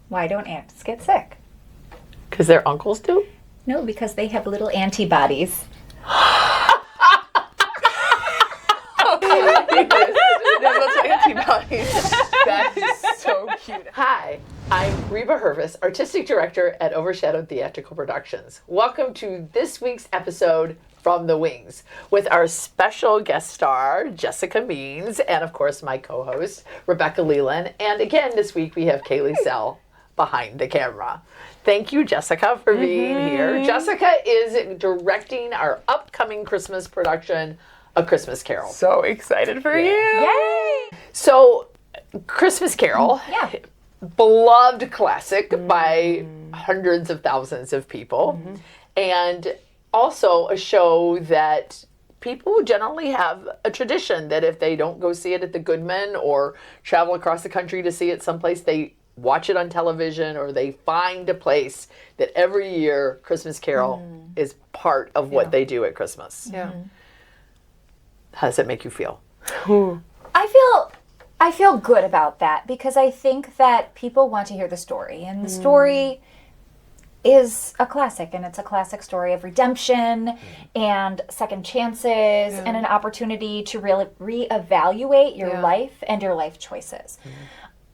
Why don't ants get sick? Because their uncles do? No, because they have little antibodies. Antibodies. That is so cute. Hi, I'm Reba Hervis, Artistic Director at Overshadowed Theatrical Productions. Welcome to this week's episode From the Wings with our special guest star, Jessica Means, and of course my co-host, Rebecca Leland. And again, this week we have Kaylee Sell behind the camera. Thank you, Jessica, for being here. Jessica is directing our upcoming Christmas production, A Christmas Carol. So excited for you. Yay! So, Christmas Carol, beloved classic by hundreds of thousands of people, and also a show that people generally have a tradition that if they don't go see it at the Goodman or travel across the country to see it someplace, they watch it on television or they find a place that every year Christmas Carol is part of what they do at Christmas. Yeah. How does it make you feel? I feel good about that because I think that people want to hear the story, and the story is a classic, and it's a classic story of redemption and second chances and an opportunity to really reevaluate your life and your life choices.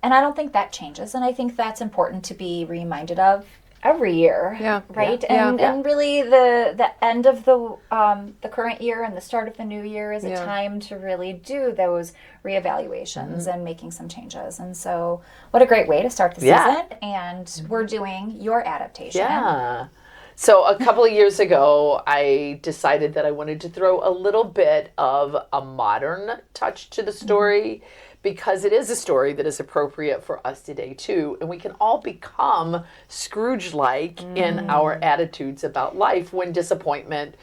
And I don't think that changes, and I think that's important to be reminded of every year, right? And really, the end of the current year and the start of the new year is a time to really do those reevaluations and making some changes. And so, what a great way to start the season! And we're doing your adaptation. Yeah. So a couple of years ago, I decided that I wanted to throw a little bit of a modern touch to the story. Because it is a story that is appropriate for us today, too. And we can all become Scrooge-like in our attitudes about life when disappointment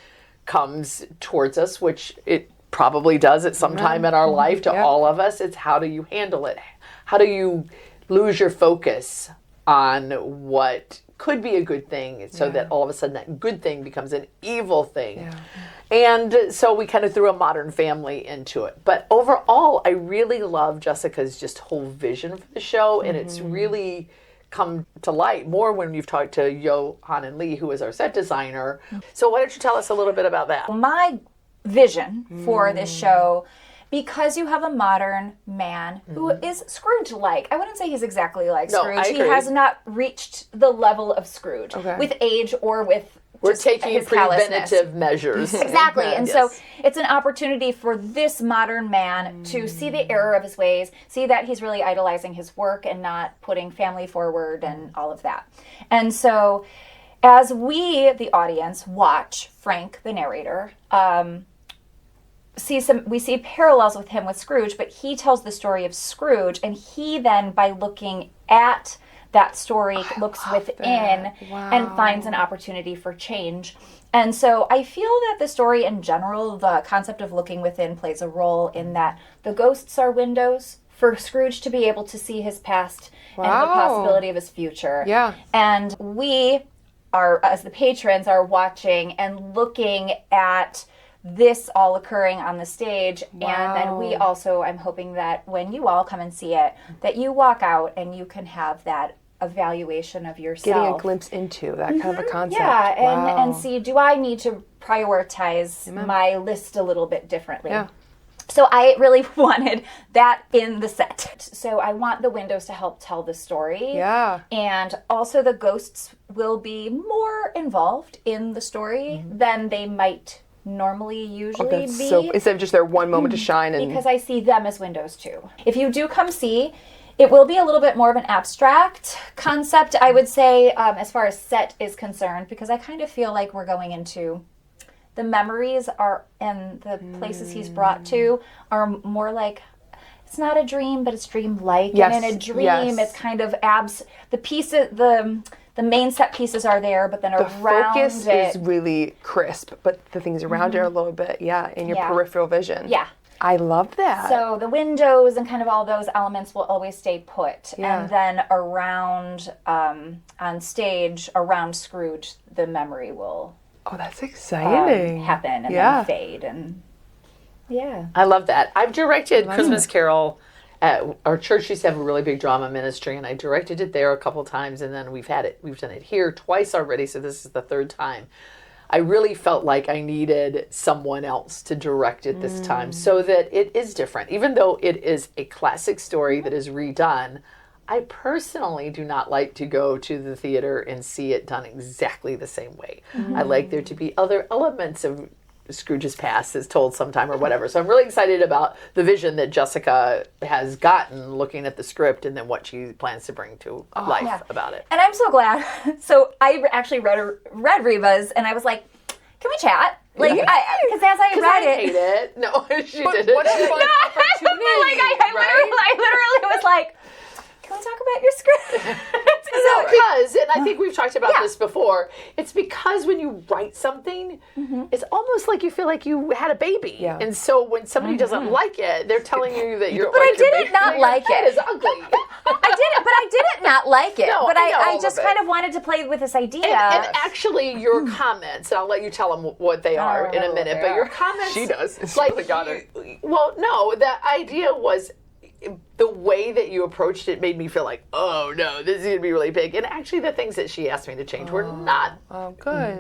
comes towards us, which it probably does at some time in our life to all of us. It's how do you handle it? How do you lose your focus on what could be a good thing so that all of a sudden that good thing becomes an evil thing? And so we kind of threw a Modern Family into it. But overall, I really love Jessica's just whole vision for the show. And it's really come to light more when you've talked to Johan and Lee, who is our set designer. So why don't you tell us a little bit about that? My vision for this show, because you have a modern man who is Scrooge-like. I wouldn't say he's exactly like Scrooge. I agree. He has not reached the level of Scrooge with age or with We're just taking his preventative measures. Exactly. And so it's an opportunity for this modern man to see the error of his ways, see that he's really idolizing his work and not putting family forward and all of that. And so as we, the audience, watch Frank, the narrator, we see parallels with him with Scrooge, but he tells the story of Scrooge, and he then, by looking at that story, looks within and finds an opportunity for change. And so I feel that the story in general, the concept of looking within, plays a role in that the ghosts are windows for Scrooge to be able to see his past and the possibility of his future. Yeah. And we are, as the patrons, are watching and looking at this all occurring on the stage. And then we also, I'm hoping that when you all come and see it, that you walk out and you can have that evaluation of yourself. Getting a glimpse into that kind of a concept. Yeah, and see, do I need to prioritize my list a little bit differently? Yeah. So I really wanted that in the set. So I want the windows to help tell the story. Yeah. And also the ghosts will be more involved in the story than they might usually be. So instead of just their one moment to shine. And because I see them as windows too. If you do come see, it will be a little bit more of an abstract concept, I would say, as far as set is concerned, because I kind of feel like we're going into the memories are and the places he's brought to are more like, it's not a dream, but it's dream-like. Yes. And in a dream, it's kind of the pieces, the main set pieces are there, but then around focus is really crisp, but the things around it are a little bit, in your peripheral vision. Yeah. I love that. So the windows and kind of all those elements will always stay put. Yeah. And then around, on stage, around Scrooge, the memory will that's exciting. Happen and then fade. And I love that. I've directed Christmas Carol our church used to have a really big drama ministry, and I directed it there a couple times, and then we've done it here twice already, so this is the third time. I really felt like I needed someone else to direct it this time so that it is different. Even though it is a classic story that is redone, I personally do not like to go to the theater and see it done exactly the same way. I like there to be other elements of Scrooge's past is told sometime or whatever. So I'm really excited about the vision that Jessica has gotten looking at the script and then what she plans to bring to life about it. And I'm so glad. So I actually read Reva's and I was like, can we chat? Like, because as I read it. hate it. No, she didn't. What a fun opportunity. I literally was like, can we talk about your script? Because, and I think we've talked about this before, it's because when you write something, it's almost like you feel like you had a baby. Yeah. And so when somebody doesn't like it, they're telling you that you're But I didn't not like it. It is ugly. I didn't not like it. No, but I just kind of wanted to play with this idea. And actually your comments, and I'll let you tell them what they are in a minute, but your comments. She does. It's like, really got her. Well, no, the idea was the way that you approached it made me feel like, oh no, this is going to be really big. And actually the things that she asked me to change were not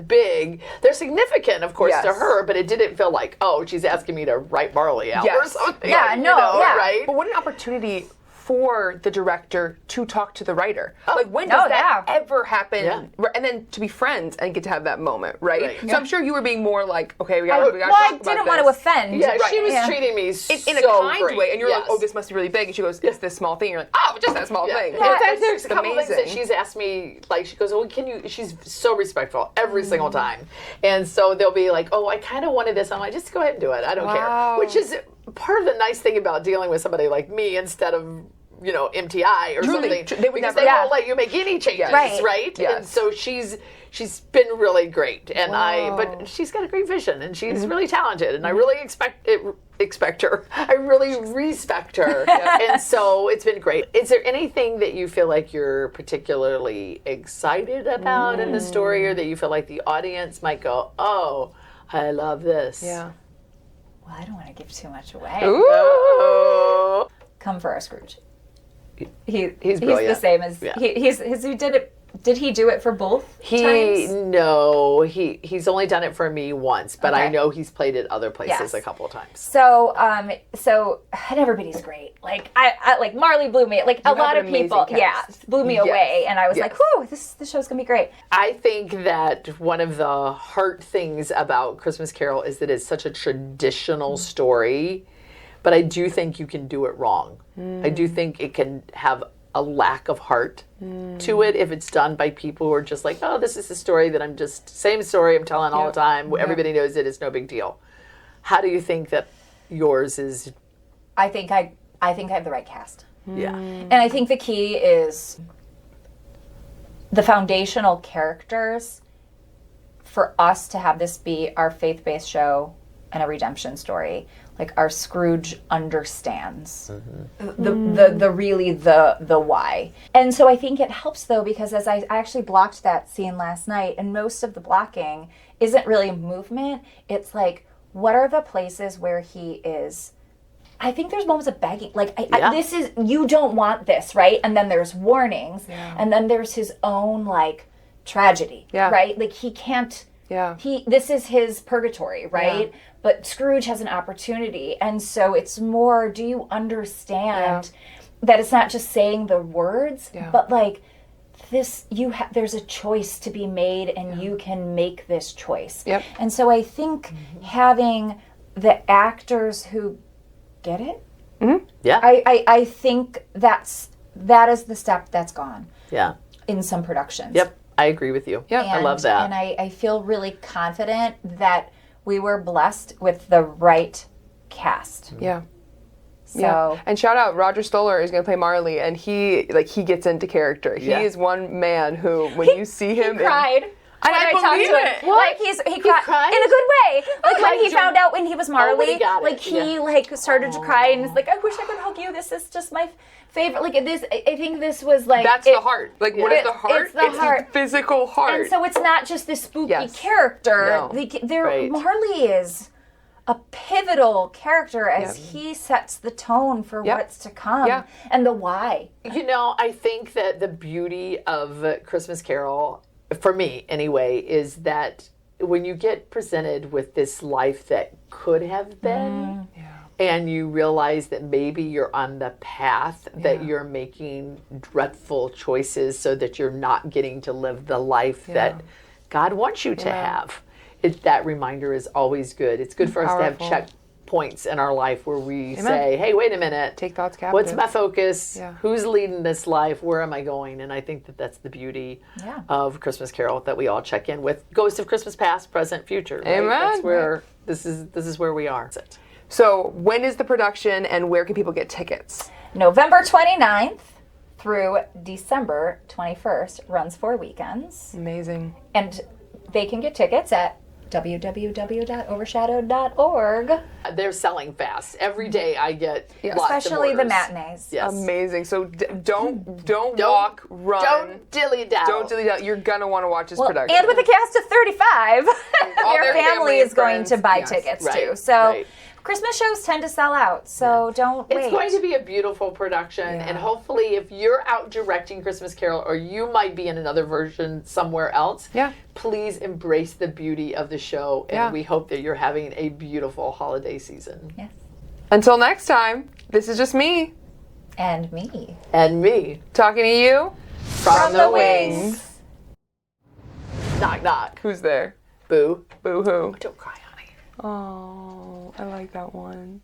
big. They're significant, of course, to her, but it didn't feel like, oh, she's asking me to write Marley out or something. Yeah, right? But what an opportunity for the director to talk to the writer. Like, when does that ever happen? Yeah. And then to be friends and get to have that moment, right? So I'm sure you were being more like, okay, we got to talk about I didn't want to offend. Yeah, she was treating me in a kind great. way, and you're like, oh, this must be really big. And she goes, it's this small thing. And you're like, oh, just that small thing. In fact, there's a couple things that she's asked me, like, she goes, well, she's so respectful every single time. And so they'll be like, oh, I kind of wanted this. I'm like, just go ahead and do it. I don't care. Which is part of the nice thing about dealing with somebody like me instead of, MTI or something. They would because they won't let you make any changes, right? Yes. And so she's been really great, and but she's got a great vision, and she's really talented, and I really expect her. I really respect her, and so it's been great. Is there anything that you feel like you're particularly excited about in the story, or that you feel like the audience might go, oh, I love this? Yeah. Well, I don't want to give too much away. Ooh. Come for our Scrooge. He's brilliant. The same as he did it. Did he do it for both times? No, he's only done it for me once, but I know he's played it other places a couple of times. So and everybody's great. Like I like Marley blew me. Like a lot of people, blew me away, and I was like, "Whew, this show's gonna be great." I think that one of the hard things about Christmas Carol is that it's such a traditional story. But I do think you can do it wrong. I do think it can have a lack of heart to it if it's done by people who are just like, oh, this is a story that same story I'm telling all the time. Everybody knows it. It's no big deal. How do you think that yours is? I think I have the right cast. Yeah. And I think the key is the foundational characters for us to have this be our faith-based show and a redemption story. Like our Scrooge understands the why. And so I think it helps though, because as I actually blocked that scene last night, and most of the blocking isn't really movement. It's like, what are the places where he is? I think there's moments of begging, like this is, you don't want this, right? And then there's warnings, and then there's his own like tragedy, right? Like he can't. This is his purgatory, right? Yeah. But Scrooge has an opportunity. And so it's more, do you understand that it's not just saying the words, but like this, there's a choice to be made, and you can make this choice. Yep. And so I think having the actors who get it, I think that is the step that's gone. Yeah. In some productions. Yep. I agree with you. Yeah, I love that. And I feel really confident that we were blessed with the right cast. Yeah. And shout out, Roger Stoller is going to play Marley, and he gets into character. He is one man who, when you see him, he cried. And I believe it. Like he cried in a good way. Like when he found out when he was Marley, he started to cry and was like, I wish I could hug you. This is just my favorite. Like this, I think this was like that's the heart. Like what is the heart? It's the heart, the physical heart. And so it's not just this spooky character. No. Marley is a pivotal character as he sets the tone for what's to come and the why. You know, I think that the beauty of Christmas Carol, for me anyway, is that when you get presented with this life that could have been, and you realize that maybe you're on the path that you're making dreadful choices so that you're not getting to live the life that God wants you to have. That reminder is always good. It's good for us to have checkpoints in our life where we say, hey, wait a minute. Take thoughts captive. What's my focus? Yeah. Who's leading this life? Where am I going? And I think that that's the beauty of Christmas Carol, that we all check in with Ghosts of Christmas Past, Present, Future. Right? Amen. That's where this is where we are. So when is the production and where can people get tickets? November 29th through December 21st, runs 4 weekends. Amazing. And they can get tickets at www.overshadowed.org. They're selling fast. Every day I get lots especially of the orders. Matinees. Yes. Amazing. So don't walk, run. Don't dilly-dally. Don't dilly-dally. You're going to want to watch this production. And with a cast of 35, their family is going to buy tickets too. So Christmas shows tend to sell out, so don't wait. It's going to be a beautiful production, and hopefully if you're out directing Christmas Carol, or you might be in another version somewhere else, please embrace the beauty of the show, and we hope that you're having a beautiful holiday season. Yes. Until next time, this is just me. And me. And me. Talking to you from the wings. Knock, knock. Who's there? Boo. Boo-hoo. Don't cry, honey. Oh, I like that one.